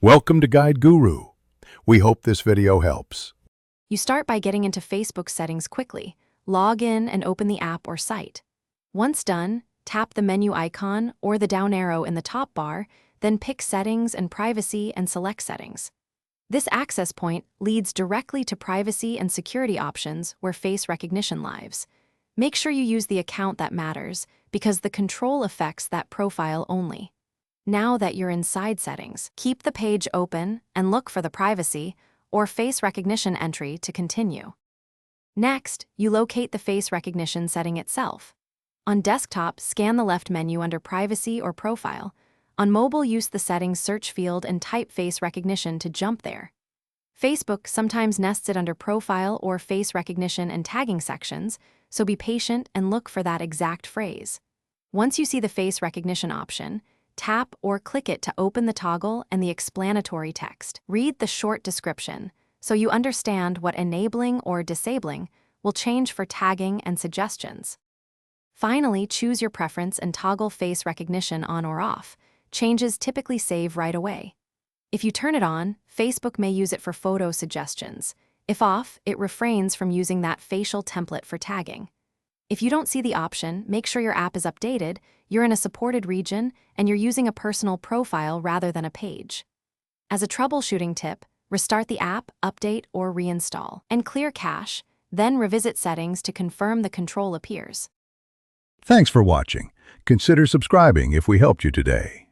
Welcome to Guide Guru. We hope this video helps. You start by getting into Facebook settings quickly. Log in and open the app or site. Once done, tap the menu icon or the down arrow in the top bar, then pick Settings and Privacy and select Settings. This access point leads directly to privacy and security options where face recognition lives. Make sure you use the account that matters because the control affects that profile only. Now that you're inside settings, keep the page open and look for the privacy or face recognition entry to continue. Next, you locate the face recognition setting itself. On desktop, scan the left menu under Privacy or Profile. On mobile, use the settings search field and type face recognition to jump there. Facebook sometimes nests it under Profile or Face Recognition and Tagging sections, so be patient and look for that exact phrase. Once you see the face recognition option, tap or click it to open the toggle and the explanatory text. Read the short description so you understand what enabling or disabling will change for tagging and suggestions. Finally, choose your preference and toggle face recognition on or off. Changes typically save right away. If you turn it on, Facebook may use it for photo suggestions. If off, it refrains from using that facial template for tagging. If you don't see the option, make sure your app is updated, you're in a supported region, and you're using a personal profile rather than a page. As a troubleshooting tip, restart the app, update, or reinstall, and clear cache, then revisit settings to confirm the control appears. Thanks for watching. Consider subscribing if we helped you today.